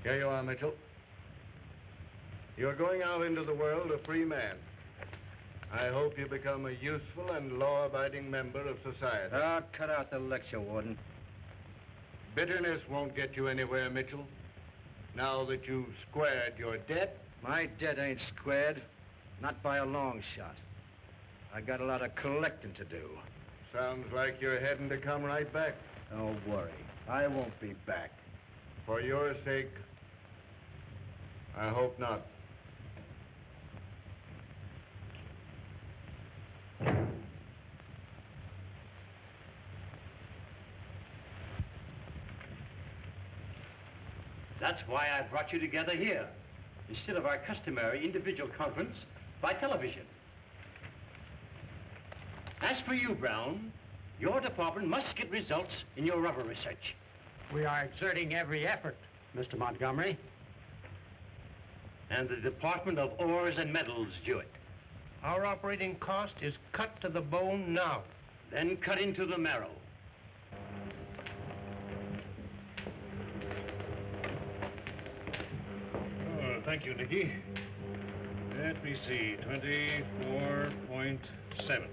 Here you are, Mitchell. You're going out into the world a free man. I hope you become a useful and law-abiding member of society. Oh, cut out the lecture, Warden. Bitterness won't get you anywhere, Mitchell. Now that you've squared your debt. My debt ain't squared. Not by a long shot. I got a lot of collecting to do. Sounds like you're heading to come right back. Don't worry. I won't be back. For your sake, I hope not. That's why I brought you together here, instead of our customary individual conference by television. As for you, Brown, your department must get results in your rubber research. We are exerting every effort, Mr. Montgomery. And the Department of Ores and Metals do it. Our operating cost is cut to the bone now. Then cut into the marrow. Oh, thank you, Nicky. Let me see, 24.7.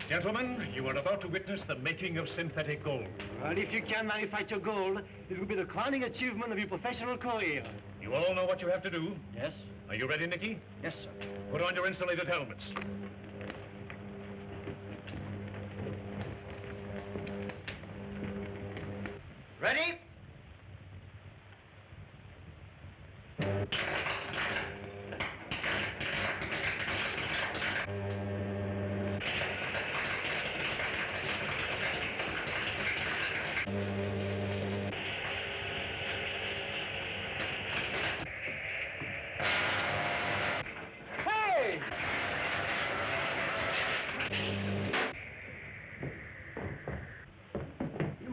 Gentlemen, you are about to witness the making of synthetic gold. And if you can manufacture gold, it will be the crowning achievement of your professional career. You all know what you have to do? Yes? Are you ready, Nicky? Yes, sir. Put on your insulated helmets. Ready?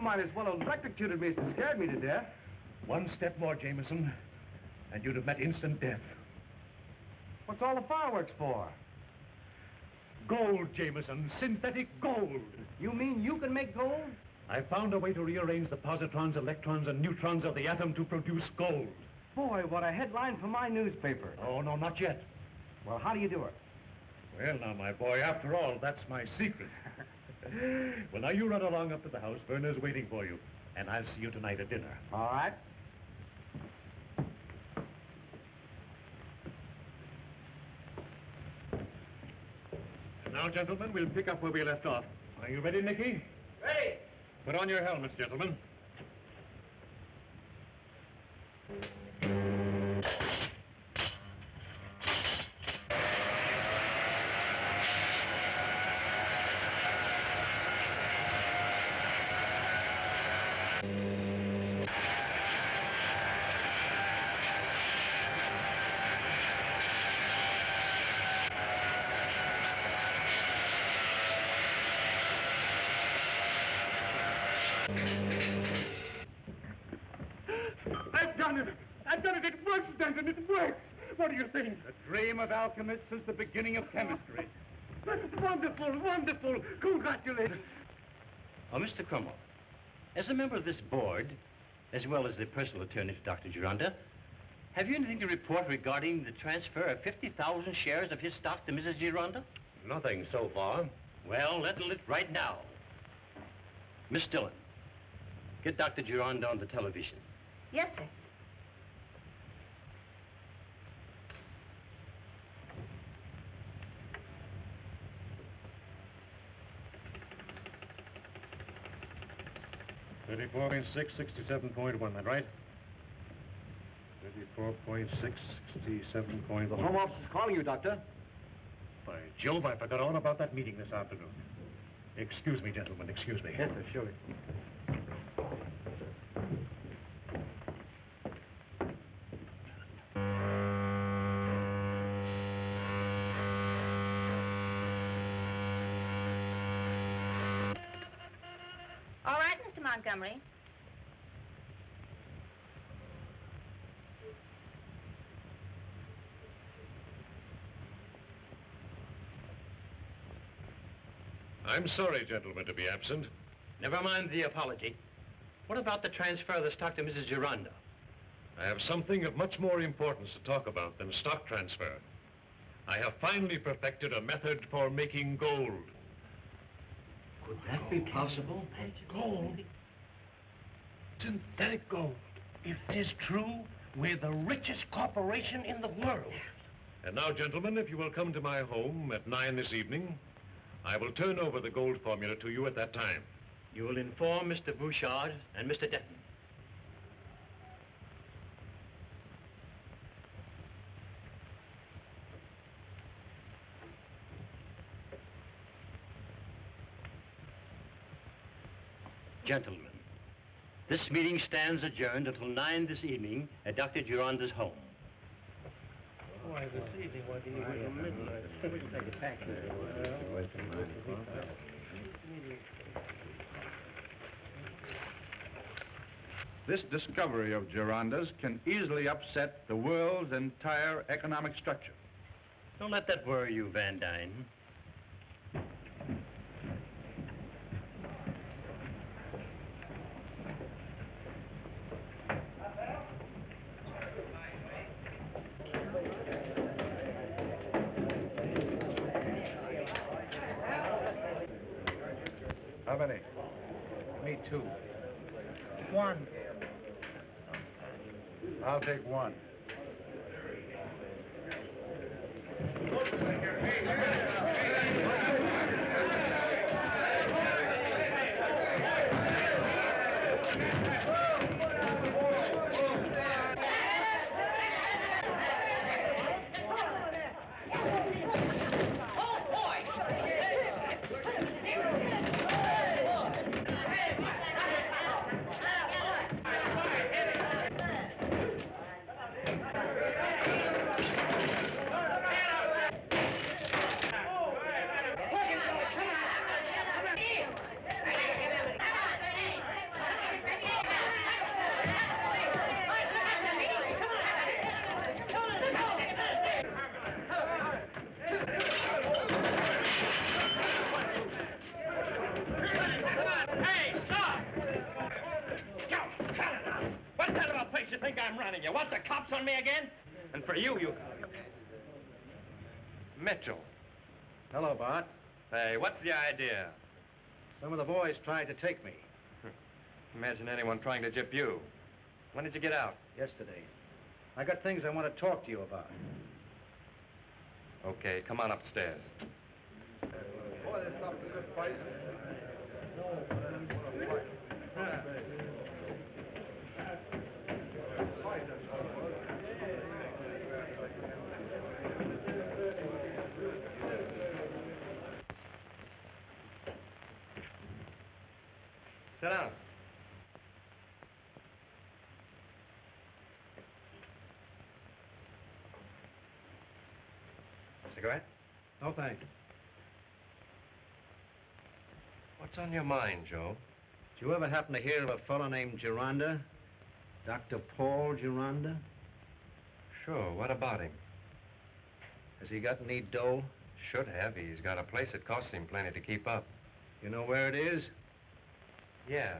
Might as well have electrocuted me as to scared me to death. One step more, Jameson, and you'd have met instant death. What's all the fireworks for? Gold, Jameson, synthetic gold. You mean you can make gold? I found a way to rearrange the positrons, electrons, and neutrons of the atom to produce gold. Boy, what a headline for my newspaper. Oh, no, not yet. Well, how do you do it? Well, now, my boy, after all, that's my secret. Well, now, you run along up to the house. Werner's waiting for you. And I'll see you tonight at dinner. All right. And now, gentlemen, we'll pick up where we left off. Are you ready, Nicky? Ready. Put on your helmets, gentlemen. I've done it. It works, Denton. It works. What do you think? The dream of alchemists is the beginning of chemistry. That's wonderful, wonderful. Congratulations. Oh, Mr. Crummell, as a member of this board, as well as the personal attorney for Dr. Gironda, have you anything to report regarding the transfer of 50,000 shares of his stock to Mrs. Gironda? Nothing so far. Well, let's right now. Miss Dillon, get Dr. Gironda on the television. Yes, sir. $34.6, 67.1, that right? 34.6, 67.1. The Home Office is calling you, Doctor. By Jove, I forgot all about that meeting this afternoon. Excuse me, gentlemen, excuse me. Yes, sir, sure. All right, Mr. Montgomery. I'm sorry, gentlemen, to be absent. Never mind the apology. What about the transfer of the stock to Mrs. Gironda? I have something of much more importance to talk about than stock transfer. I have finally perfected a method for making gold. Could that be possible? Gold. Synthetic gold. If it is true, we're the richest corporation in the world. And now, gentlemen, if you will come to my home at 9 this evening, I will turn over the gold formula to you at that time. You will inform Mr. Bouchard and Mr. Denton. Gentlemen, this meeting stands adjourned until 9 this evening at Dr. Gironda's home. Why, this evening, why do you wait till midnight? We can take a taxi. This discovery of Gironda's can easily upset the world's entire economic structure. Don't let that worry you, Van Dyne. How many? Me too. One. I'll take one. You want the cops on me again? And for you, Mitchell. Hello, Bart. Hey, what's the idea? Some of the boys tried to take me. Imagine anyone trying to gyp you. When did you get out? Yesterday. I got things I want to talk to you about. Okay, come on upstairs. Boy, this stuff's a good fight. Sit down. Cigarette? No, thanks. What's on your mind, Joe? Did you ever happen to hear of a fellow named Gironda? Dr. Paul Gironda? Sure, what about him? Has he got any dough? Should have. He's got a place that costs him plenty to keep up. You know where it is? Yeah.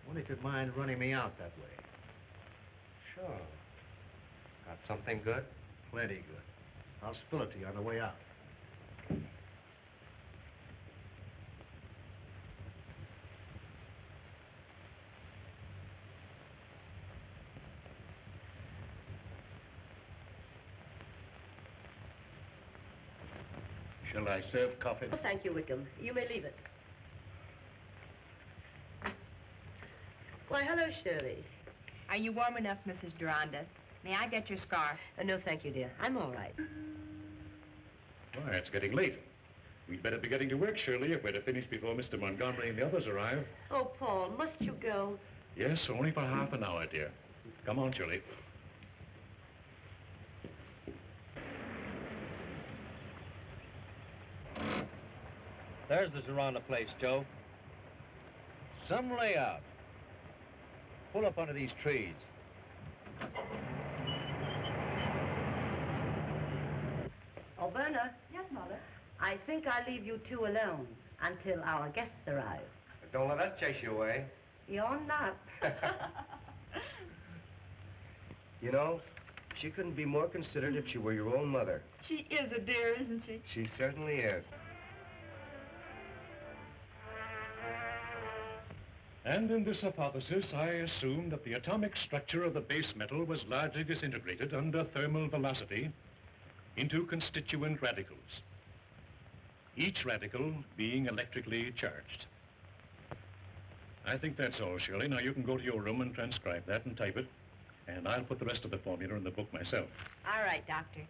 Wonder if you'd mind running me out that way. Sure. Got something good? Plenty good. I'll spill it to you on the way out. Shall I serve coffee? Oh, thank you, Wickham. You may leave it. Why, hello, Shirley. Are you warm enough, Mrs. Duranda? May I get your scarf? No, thank you, dear. I'm all right. Why, it's getting late. We'd better be getting to work, Shirley, if we're to finish before Mr. Montgomery and the others arrive. Oh, Paul, must you go? Yes, only for half an hour, dear. Come on, Shirley. There's the Zorana place, Joe. Some layout. Pull up under these trees. Oh, Verna, Yes, Mother. I think I'll leave you two alone until our guests arrive. Don't let us chase you away. You're not. You know, she couldn't be more considerate if she were your own mother. She is a dear, isn't she? She certainly is. And in this hypothesis, I assume that the atomic structure of the base metal was largely disintegrated under thermal velocity into constituent radicals, each radical being electrically charged. I think that's all, Shirley. Now you can go to your room and transcribe that and type it, and I'll put the rest of the formula in the book myself. All right, Doctor.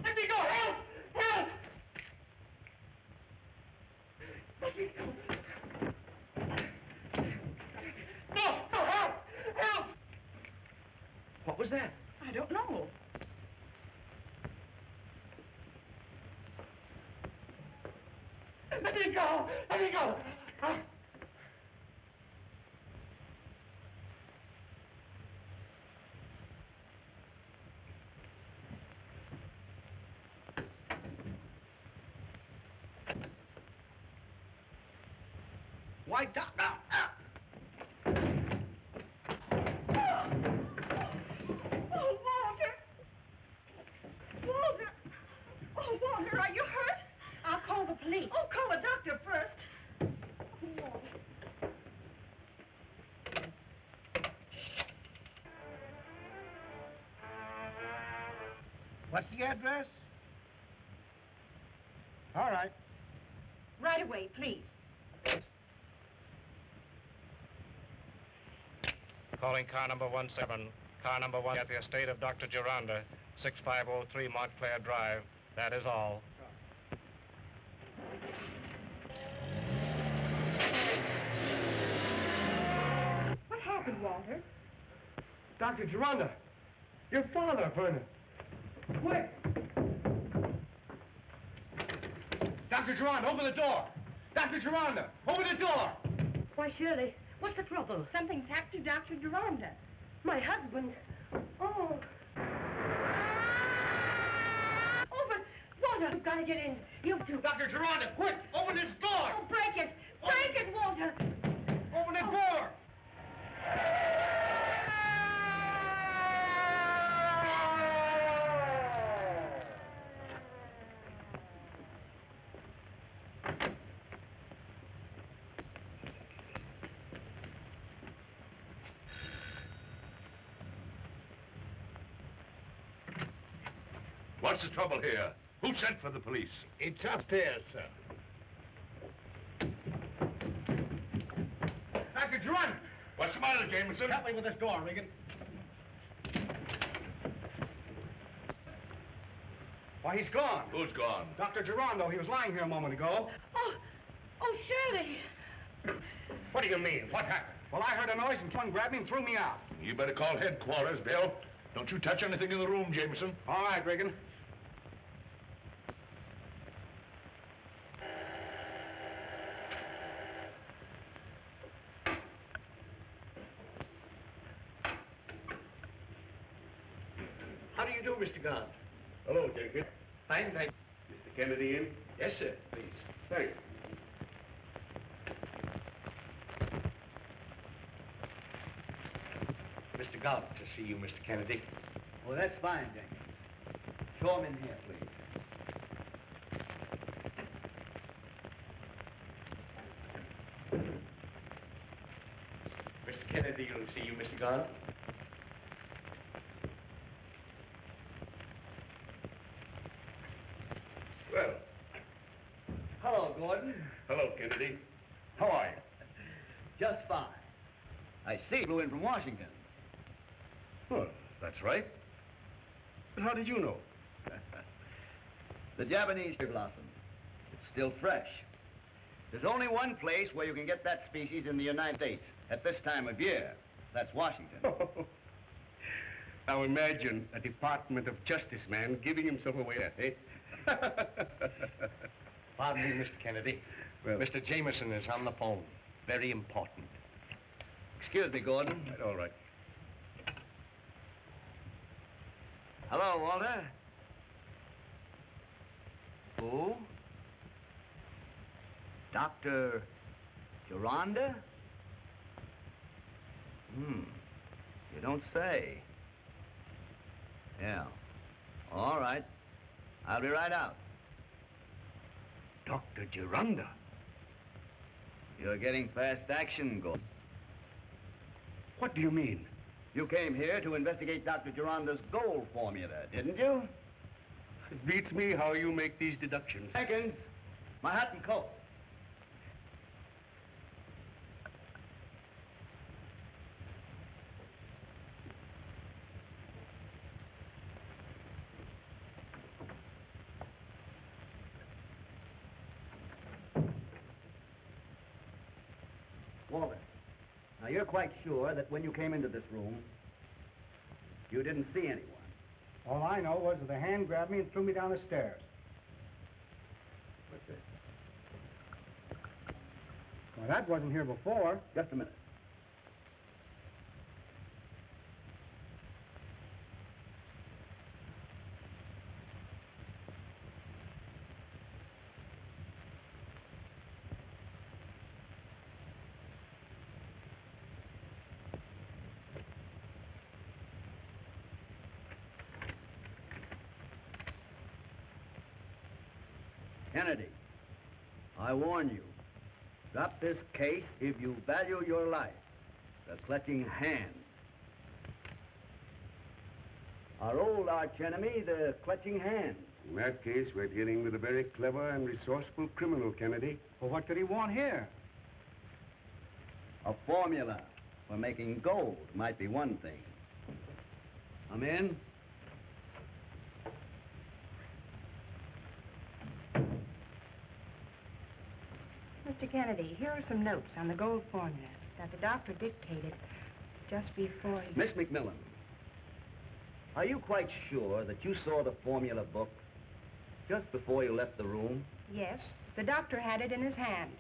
Let me go! Help! Help! Let me go! No! No! Help! Help! What was that? I don't know. Let me go! Let me go! Why, Doc, now! Oh, Walter! Walter! Oh, Walter, are you hurt? I'll call the police. Oh, call the doctor first. Oh, Walter. What's the address? All right. Right away, please. Calling car number 17. Car number 1 at the estate of Dr. Geranda, 6503 Montclair Drive. That is all. What happened, Walter? Dr. Geranda! Your father, Verna! Quick! Dr. Geranda, open the door! Dr. Geranda, open the door! Why, Shirley, what's the trouble? Something's happened to Dr. Duranda. My husband. Oh. Oh, but Walter, you've got to get in. You two. Dr. Geranda, quick! Open this door! Oh, break it! Break it, Walter! Open the door! What's the trouble here? Who sent for the police? It's upstairs, sir. Dr. Geranda! What's the matter, Jameson? Help me with this door, Regan. Why, he's gone. Who's gone? Dr. Gerando, he was lying here a moment ago. Oh, Shirley. What do you mean? What happened? Well, I heard a noise and someone grabbed me and threw me out. You better call headquarters, Bill. Don't you touch anything in the room, Jameson. All right, Regan. How do you do, Mr. Gant? Hello, Jenkins. Fine, thank you. Mr. Kennedy in? Yes, sir, please. Thanks. Mr. Galt to see you, Mr. Kennedy. Well, that's fine, Jenkins. Show him in here, please. Mr. Kennedy will see you, Mr. Galt. Well, Hello, Gordon. hello, Kennedy. How are you? Just fine. I see you flew in from Washington. Well, that's right. But how did you know? The Japanese cherry blossom. It's still fresh. There's only one place where you can get that species in the United States at this time of year. That's Washington. Now imagine a Department of Justice man giving himself away, eh? Pardon me, Mr. Kennedy. Well- Mr. Jameson is on the phone. Very important. Excuse me, Gordon. All right. Hello, Walter. Who? Dr. Gironda? You don't say. Yeah. All right. I'll be right out. Dr. Gironda. You're getting fast action, Gordon. What do you mean? You came here to investigate Dr. Gironda's gold formula, didn't you? It beats me how you make these deductions. Jenkins, my hat and coat. Walter, now you're quite sure that when you came into this room, you didn't see anyone. All I know was that the hand grabbed me and threw me down the stairs. What's this? Well, that wasn't here before. Just a minute. Kennedy, I warn you, drop this case if you value your life. The Clutching Hand. Our old archenemy, the Clutching Hand. In that case, we're dealing with a very clever and resourceful criminal, Kennedy. Well, what could he want here? A formula for making gold might be one thing. Come in. Mr. Kennedy, here are some notes on the gold formula that the doctor dictated just before he... Miss McMillan, are you quite sure that you saw the formula book just before you left the room? Yes, the doctor had it in his hand.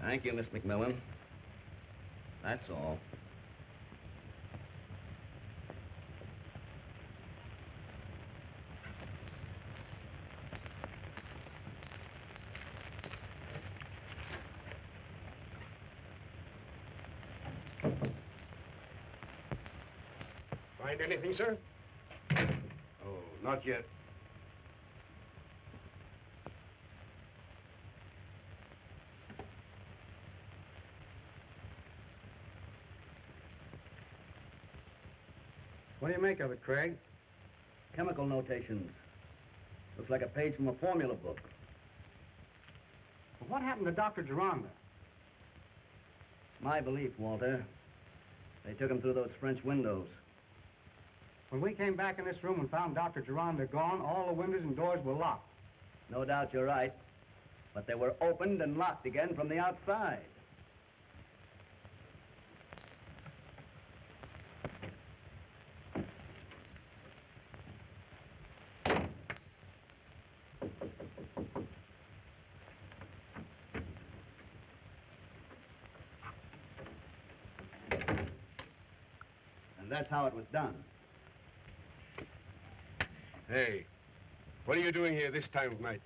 Thank you, Miss McMillan. That's all. Find anything, sir? Oh, not yet. What do you make of it, Craig? Chemical notations. Looks like a page from a formula book. Well, what happened to Dr. Gironda? My belief, Walter. They took him through those French windows. When we came back in this room and found Dr. Gironda gone, all the windows and doors were locked. No doubt you're right. But they were opened and locked again from the outside. that's how it was done. Hey, what are you doing here this time of night?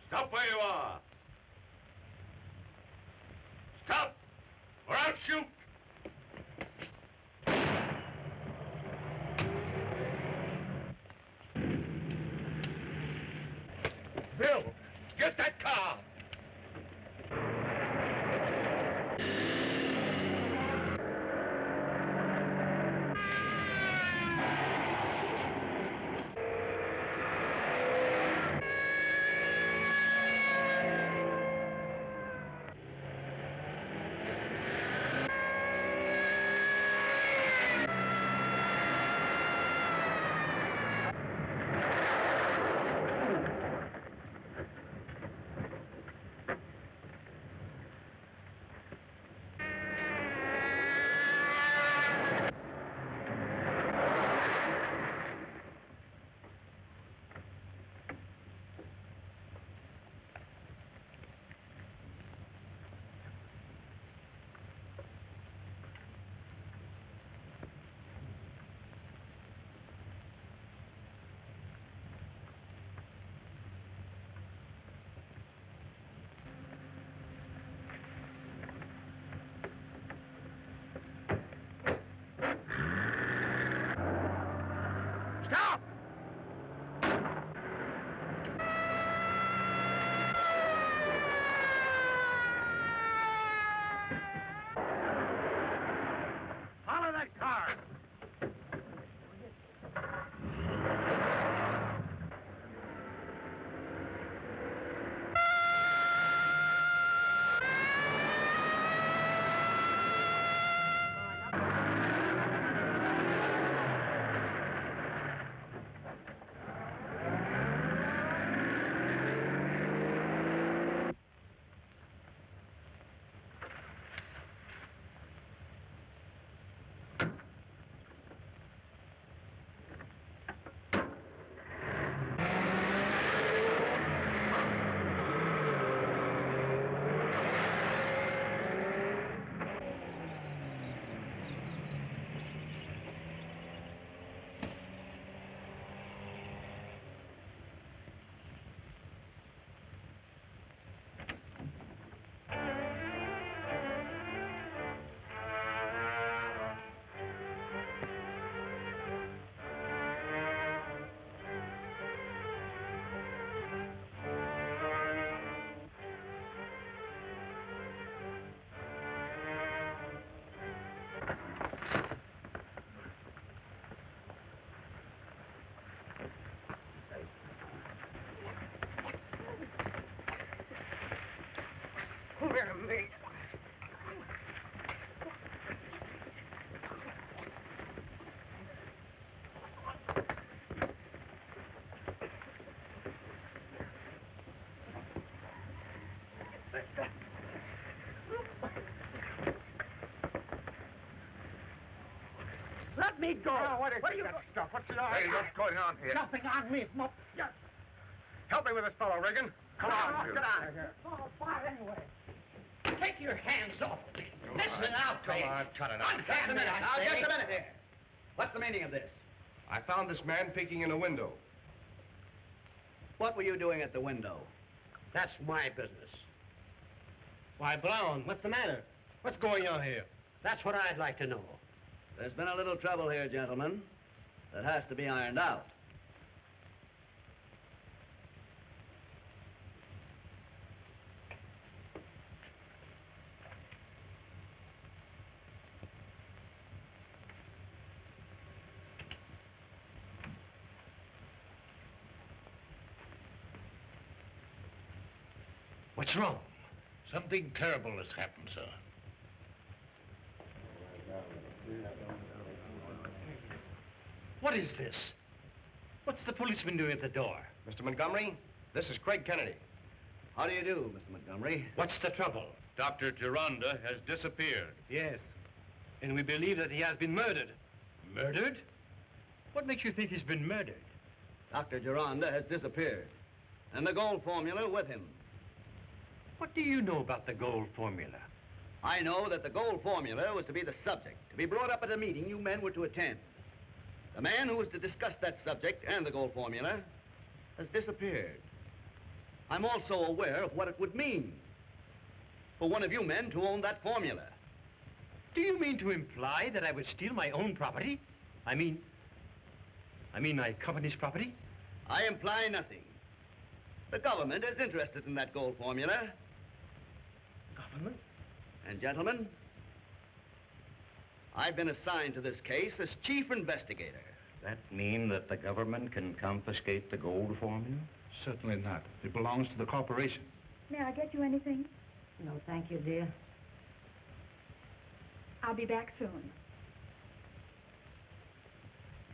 Stop where you are. Stop, or I'll shoot. Bill, get that car. Stop! Follow that car! Let me go. Now, what is that stuff? What's the Hey, what's going on here? Nothing on me. Help me with this fellow, Regan. Come on, Get out of here. Oh, fire anyway. Take your hands off me. Listen out, Come on, cut it out. Just a minute. Now, just a minute here. What's the meaning of this? I found this man peeking in a window. What were you doing at the window? That's my business. Why, Brown, what's the matter? What's going on here? That's what I'd like to know. There's been a little trouble here, gentlemen. That has to be ironed out. What's wrong? Something terrible has happened, sir. What is this? What's the policeman doing at the door? Mr. Montgomery, this is Craig Kennedy. How do you do, Mr. Montgomery? What's the trouble? Dr. Geronda has disappeared. Yes. And we believe that he has been murdered. Murdered? What makes you think he's been murdered? Dr. Geronda has disappeared. and the gold formula with him. What do you know about the gold formula? I know that the gold formula was to be the subject, to be brought up at a meeting you men were to attend. The man who was to discuss that subject and the gold formula has disappeared. I'm also aware of what it would mean for one of you men to own that formula. Do you mean to imply that I would steal my own property? I mean my company's property? I imply nothing. The government is interested in that gold formula. Government? And gentlemen, I've been assigned to this case as chief investigator. That mean that the government can confiscate the gold formula? Certainly not. It belongs to the corporation. May I get you anything? No, thank you, dear. I'll be back soon.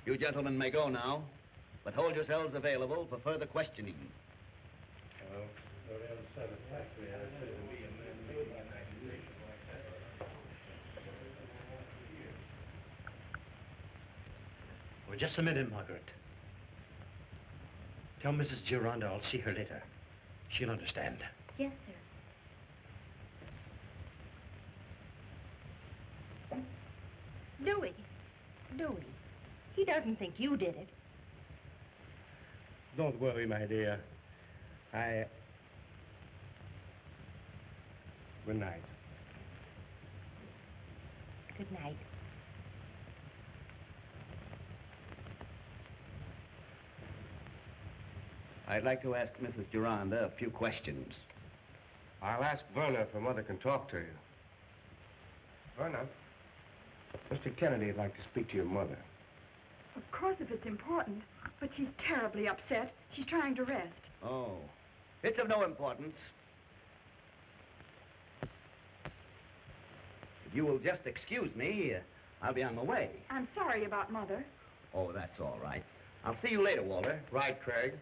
You gentlemen may go now, but hold yourselves available for further questioning. Oh, just a minute, Margaret. Tell Mrs. Gironda I'll see her later. She'll understand. Yes, sir. Louis. He doesn't think you did it. Don't worry, my dear. Good night. Good night. I'd like to ask Mrs. Gironda a few questions. I'll ask Verna if her mother can talk to you. Verna, Mr. Kennedy would like to speak to your mother. Of course, if it's important. But she's terribly upset. She's trying to rest. Oh, it's of no importance. If you will just excuse me, I'll be on my way. I'm sorry about Mother. Oh, that's all right. I'll see you later, Walter. Right, Craig.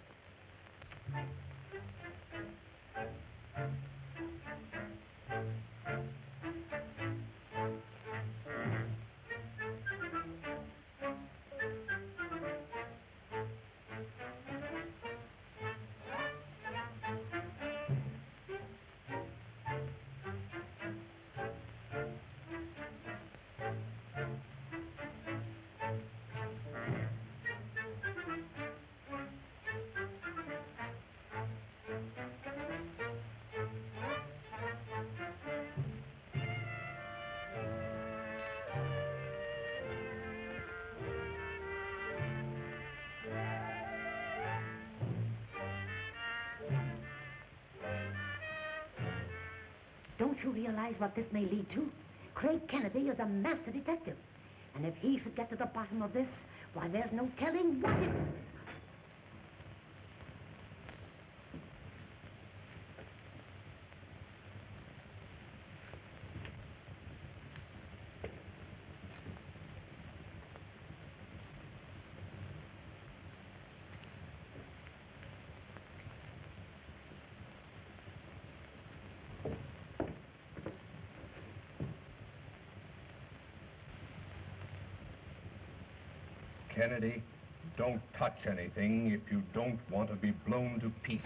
Don't you realize what this may lead to? Craig Kennedy is a master detective. And if he should get to the bottom of this, why, there's no telling what it... Kennedy, don't touch anything if you don't want to be blown to pieces.